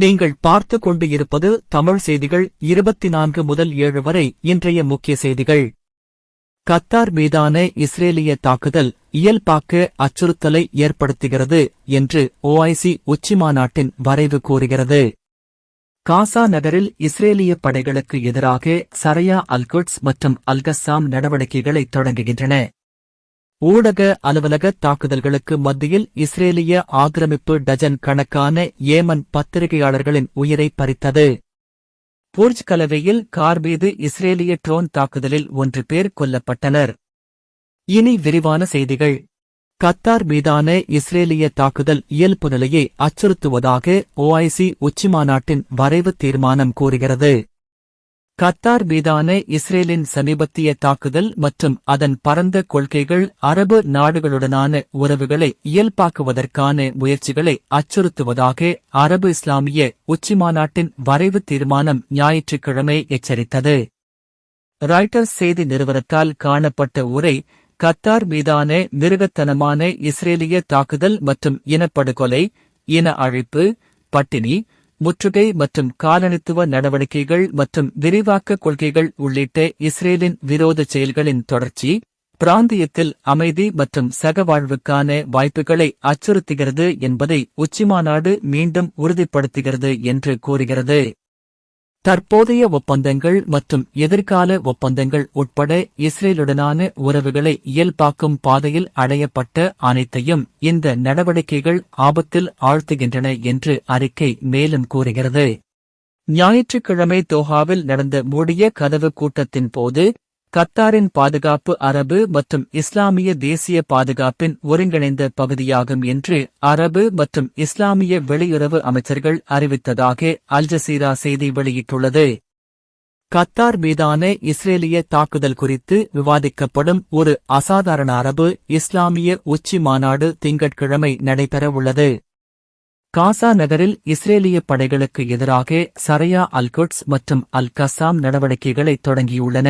நீங்கள் பார்த்துக் கொண்டு இருப்பது தமிழ் செய்திகள் 24 முதல் 7 வரை. இன்றைய முக்கிய செய்திகள். கத்தார் மீதான இஸ்ரேலிய தாக்குதல் இயல்பாக்க அச்சுறுத்தலை ஏற்படுத்துகிறது என்று OIC உச்சிமாநாட்டின் வரைவு கூறுகிறது. காசா நகரில் இஸ்ரேலிய படைகளுக்கு எதிராக சரையா அல்-குட்ஸ் மற்றும் அல்-கஸ்ஸாம் நடவடிக்கைகளை தொடங்குகின்றன. ஊடக அலுவலக தாக்குதல்களுக்கு மத்தியில் இஸ்ரேலிய ஆக்கிரமிப்பு டஜன் கணக்கான ஏமன் பத்திரிகையாளர்களின் உயிரை பறித்தது. புர்ஜ் கலவையில் கார் மீது இஸ்ரேலிய ட்ரோன் தாக்குதலில் 1 பேர் கொல்லப்பட்டனர். இனி விரிவான செய்திகள். கத்தார் மீதான இஸ்ரேலிய தாக்குதல் இயல்பு நிலையை அச்சுறுத்துவதாக OIC உச்சிமாநாட்டின் வரைவு தீர்மானம் கூறுகிறது. கத்தார் மீதான இஸ்ரேலின் சமீபத்திய தாக்குதல் மற்றும் அதன் பரந்த கொள்கைகள் அரபு நாடுகளுடனான உறவுகளை இயல்பாக்குவதற்கான முயற்சிகளை அச்சுறுத்துவதாக அரபு இஸ்லாமிய உச்சிமாநாட்டின் வரைவு தீர்மானம் ஞாயிற்றுக்கிழமை எச்சரித்தது. ராய்ட்டர்ஸ் செய்தி நிறுவனத்தால் காணப்பட்ட உரை, கத்தார் மீதான மிருகத்தனமான இஸ்ரேலிய தாக்குதல் மற்றும் இனப்படுகொலை, இன அழிப்பு, பட்டினி, முற்றுகை மற்றும் காலனித்துவ நடவடிக்கைகள் மற்றும் விரிவாக்க கொள்கைகள் உள்ளிட்ட இஸ்ரேலின் விரோத செயல்களின் தொடர்ச்சி, பிராந்தியத்தில் அமைதி மற்றும் சகவாழ்வுக்கான வாய்ப்புகளை அச்சுறுத்துகிறது என்பதை உச்சிமாநாடு மீண்டும் உறுதிப்படுத்துகிறது என்று கூறுகிறது. தற்போதைய ஒப்பந்தங்கள் மற்றும் எதிர்கால ஒப்பந்தங்கள் உட்பட இஸ்ரேலுடனான உறவுகளை இயல்பாக்கும் பாதையில் அடையப்பட்ட அனைத்தையும் இந்த நடவடிக்கைகள் ஆபத்தில் ஆழ்த்துகின்றன என்று அறிக்கை மேலும் கூறுகிறது. ஞாயிற்றுக்கிழமை தோஹாவில் நடந்த மூடிய கதவு கூட்டத்தின் போது, கத்தாரின் பாதுகாப்பு அரபு மற்றும் இஸ்லாமிய தேசிய பாதுகாப்பின் ஒருங்கிணைந்த பகுதியாகும் என்று அரபு மற்றும் இஸ்லாமிய வெளியுறவு அமைச்சர்கள் அறிவித்ததாக அல் ஜசீரா செய்தி வெளியிட்டுள்ளது. கத்தார் மீதான இஸ்ரேலிய தாக்குதல் குறித்து விவாதிக்கப்படும் ஒரு அசாதாரண அரபு இஸ்லாமிய உச்சி மாநாடு திங்கட்கிழமை நடைபெறவுள்ளது. காசா நகரில் இஸ்ரேலிய படைகளுக்கு எதிராக சரையா அல்-குட்ஸ் மற்றும் அல்-கஸ்ஸாம் நடவடிக்கைகளை தொடங்கியுள்ளன.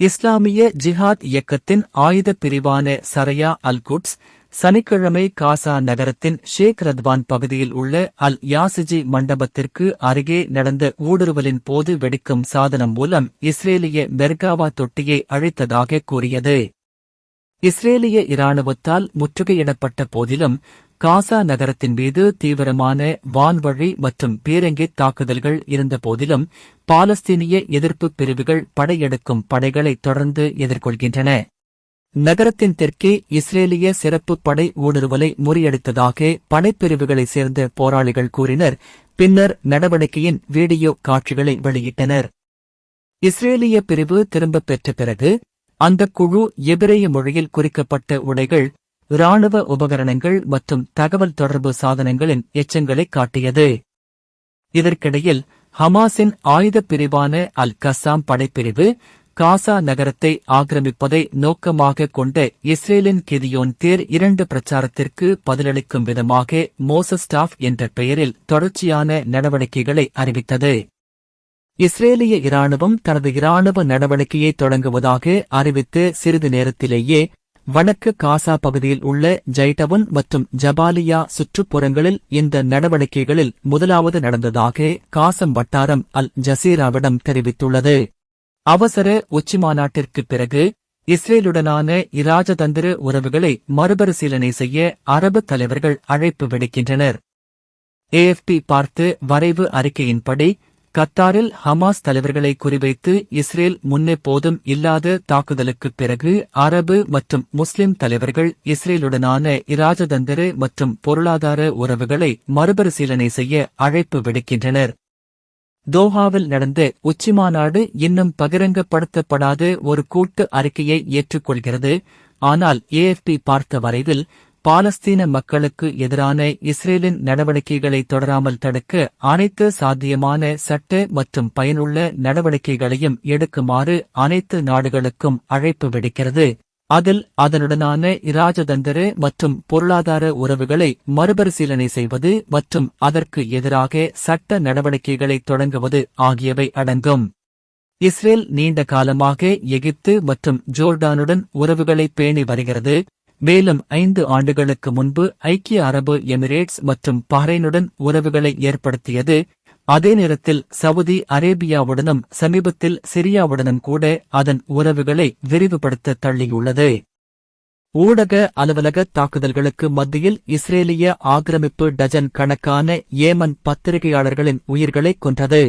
இஸ்லாமிய ஜிஹாத் இயக்கத்தின் ஆயுதப் பிரிவான சரையா அல்-குட்ஸ் சனிக்கிழமை காசா நகரத்தின் ஷேக் ரத்வான் பகுதியில் உள்ள அல்-யாசிஜி மண்டபத்திற்கு அருகே நடந்த ஊடுருவலின் போது வெடிக்கும் சாதனம் மூலம் இஸ்ரேலிய மெர்காவா தொட்டியை அழித்ததாக கூறியது. இஸ்ரேலிய இராணுவத்தால் முற்றுகையிடப்பட்ட போதிலும் காசா நகரத்தின் மீது தீவிரமான வான்வழி மற்றும் பீரங்கி தாக்குதல்கள் இருந்த போதிலும் பாலஸ்தீனிய எதிர்ப்பு பிரிவுகள் படையெடுக்கும் படைகளை தொடர்ந்து எதிர்கொள்கின்றன. நகரத்தின் தெற்கே இஸ்ரேலிய சிறப்பு படை ஊடுருவலை முறியடித்ததாக படைப்பிரிவுகளைச் சேர்ந்த போராளிகள் கூறினர். பின்னர் நடவடிக்கையின் வீடியோ காட்சிகளை வெளியிட்டனர். இஸ்ரேலிய பிரிவு திரும்பப் பெற்ற பிறகு அந்தக் குழு எபிரேய மொழியில் குறிக்கப்பட்ட உடைகள், இராணுவ உபகரணங்கள் மற்றும் தகவல் தொடர்பு சாதனங்களின் எச்சங்களைக் காட்டியது. இதற்கிடையில் ஹமாஸின் ஆயுதப் பிரிவான அல்-கஸ்ஸாம் படைப்பிரிவு காசா நகரத்தை ஆக்கிரமிப்பதை நோக்கமாக கொண்ட இஸ்ரேலின் கிதியோன் தேர் 2 பிரச்சாரத்திற்கு பதிலளிக்கும் விதமாக மோசஸ்டாஃப் என்ற பெயரில் தொடர்ச்சியான நடவடிக்கைகளை அறிவித்தது. இஸ்ரேலிய இராணுவம் தனது இராணுவ நடவடிக்கையை தொடங்குவதாக அறிவித்து சிறிது நேரத்திலேயே வடக்கு காசா பகுதியில் உள்ள ஜைடவுன் மற்றும் ஜபாலியா சுற்றுப்புறங்களில் இந்த நடவடிக்கைகளில் முதலாவது நடந்ததாக காசம் வட்டாரம் அல் ஜசீராவிடம் தெரிவித்துள்ளது. அவசர உச்சிமாநாட்டிற்குப் பிறகு இஸ்ரேலுடனான இராஜதந்திர உறவுகளை மறுபரிசீலனை செய்ய அரபு தலைவர்கள் அழைப்பு விடுக்கின்றனர். AFP பார்த்து வரைவு அறிக்கையின்படி, கத்தாரில் ஹமாஸ் தலைவர்களை குறிவைத்து இஸ்ரேல் முன்னெப்போதும் இல்லாத தாக்குதலுக்குப் பிறகு அரபு மற்றும் முஸ்லிம் தலைவர்கள் இஸ்ரேலுடனான இராஜதந்திர மற்றும் பொருளாதார உறவுகளை மறுபரிசீலனை செய்ய அழைப்பு விடுக்கின்றனர். தோஹாவில் நடந்த உச்சிமாநாடு இன்னும் பகிரங்கப்படுத்தப்படாத ஒரு கூட்டு அறிக்கையை ஏற்றுக்கொள்கிறது. ஆனால் AFP பார்த்த வரைவில் பாலஸ்தீன மக்களுக்கு எதிரான இஸ்ரேலின் நடவடிக்கைகளை தொடராமல் தடுக்க அனைத்து சாத்தியமான சட்ட மற்றும் பயனுள்ள நடவடிக்கைகளையும் எடுக்குமாறு அனைத்து நாடுகளுக்கும் அழைப்பு விடுக்கிறது. அதில் அதனுடனான இராஜதந்திர மற்றும் பொருளாதார உறவுகளை மறுபரிசீலனை செய்வது மற்றும் அதற்கு எதிராக சட்ட நடவடிக்கைகளை தொடங்குவது ஆகியவை அடங்கும். இஸ்ரேல் நீண்ட காலமாக எகிப்து மற்றும் ஜோர்டானுடன் உறவுகளை பேணி வருகிறது. மேலும் 5 ஆண்டுகளுக்கு முன்பு ஐக்கிய அரபு எமிரேட்ஸ் மற்றும் பஹ்ரைனுடன் உறவுகளை ஏற்படுத்தியது. அதே நேரத்தில் சவுதி அரேபியாவுடனும் சமீபத்தில் சிரியாவுடனும் கூட அதன் உறவுகளை விரிவுபடுத்த தள்ளியுள்ளது. ஊடக அலுவலக தாக்குதல்களுக்கு மத்தியில் இஸ்ரேலிய ஆக்கிரமிப்பு டஜன் கணக்கான ஏமன் பத்திரிகையாளர்களின் உயிர்களை கொன்றது.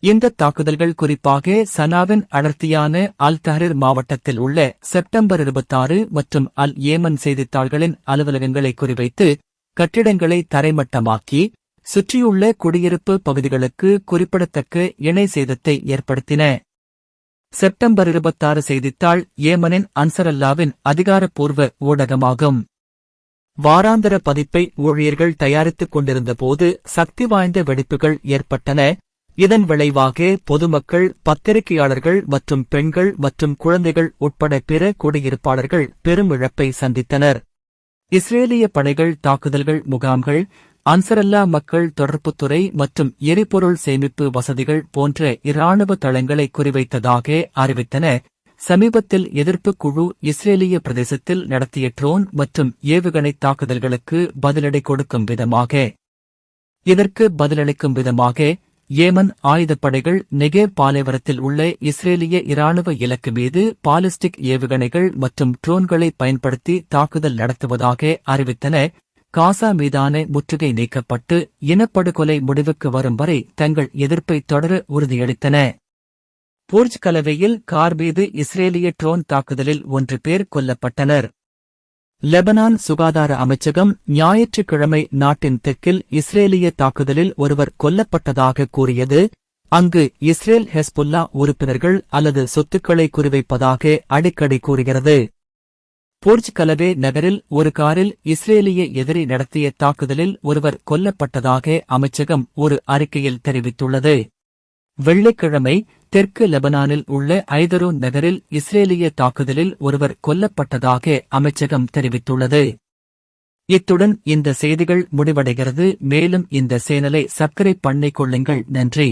இந்த தாக்குதல்கள் குறிப்பாக சனாவின் அடர்த்தியான அல் தஹ்ரீர் மாவட்டத்தில் உள்ள செப்டம்பர் 26 மற்றும் அல் ஏமன் செய்தித்தாள்களின் அலுவலகங்களை குறிவைத்து கட்டிடங்களை தரைமட்டமாக்கி சுற்றியுள்ள குடியிருப்பு பகுதிகளுக்கு குறிப்பிடத்தக்க இணை சேதத்தை ஏற்படுத்தின. செப்டம்பர் 26 செய்தித்தாள் ஏமனின் அன்சரல்லாவின் அதிகாரப்பூர்வ ஊடகமாகும். வாராந்திர பதிப்பை ஊழியர்கள் தயாரித்துக் கொண்டிருந்தபோது சக்தி வாய்ந்த வெடிப்புகள் ஏற்பட்டன. இதன் விளைவாக பொதுமக்கள், பத்திரிகையாளர்கள் மற்றும் பெண்கள் மற்றும் குழந்தைகள் உட்பட பிற குடியிருப்பாளர்கள் பெரும் இழப்பை சந்தித்தனர். இஸ்ரேலிய படைகள் தாக்குதல்கள் முகாம்கள், அன்சரல்லா மக்கள் தொடர்புத்துறை மற்றும் எரிபொருள் சேமிப்பு வசதிகள் போன்ற இராணுவ தளங்களை குறிவைத்ததாக அறிவித்தன. சமீபத்தில் எதிர்ப்புக் குழு இஸ்ரேலிய பிரதேசத்தில் நடத்திய ட்ரோன் மற்றும் ஏவுகணை தாக்குதல்களுக்கு பதிலடி கொடுக்கும் விதமாக இதற்கு பதிலளிக்கும் விதமாக ஏமன் ஆயுதப்படைகள் நெகேவ் பாலைவனத்தில் உள்ள இஸ்ரேலிய இராணுவ இலக்கு மீது பாலிஸ்டிக் ஏவுகணைகள் மற்றும் ட்ரோன்களை பயன்படுத்தி தாக்குதல் நடத்துவதாக அறிவித்தன. காசா மீதான முற்றுகை நீக்கப்பட்டு இனப்படுகொலை முடிவுக்கு வரும் வரை தங்கள் எதிர்ப்பை தொடர உறுதியளித்தன. புர்ஜ் கலவையில் கார் மீது இஸ்ரேலிய ட்ரோன் தாக்குதலில் 1 பேர் கொல்லப்பட்டனர். லெபனான் சுகாதார அமைச்சகம் ஞாயிற்றுக்கிழமை நாட்டின் தெற்கில் இஸ்ரேலிய தாக்குதலில் ஒருவர் கொல்லப்பட்டதாக கூறியது. அங்கு இஸ்ரேல் ஹெஸ்புல்லா உறுப்பினர்கள் அல்லது சொத்துக்களை குறிவைப்பதாக அடிக்கடி கூறுகிறது. புர்ஜ் கலவே நகரில் ஒரு காரில் இஸ்ரேலிய எதிரி நடத்திய தாக்குதலில் ஒருவர் கொல்லப்பட்டதாக அமைச்சகம் ஒரு அறிக்கையில் தெரிவித்துள்ளது. வெள்ளிக்கிழமை தெற்கு லெபனானில் உள்ள ஐதரூன் நகரில் இஸ்ரேலிய தாக்குதலில் ஒருவர் கொல்லப்பட்டதாக அமைச்சகம் தெரிவித்துள்ளது. இத்துடன் இந்த செய்திகள் முடிவடைகிறது. மேலும் இந்த சேனலை சப்ஸ்கிரைப் பண்ணிக் கொள்ளுங்கள். நன்றி.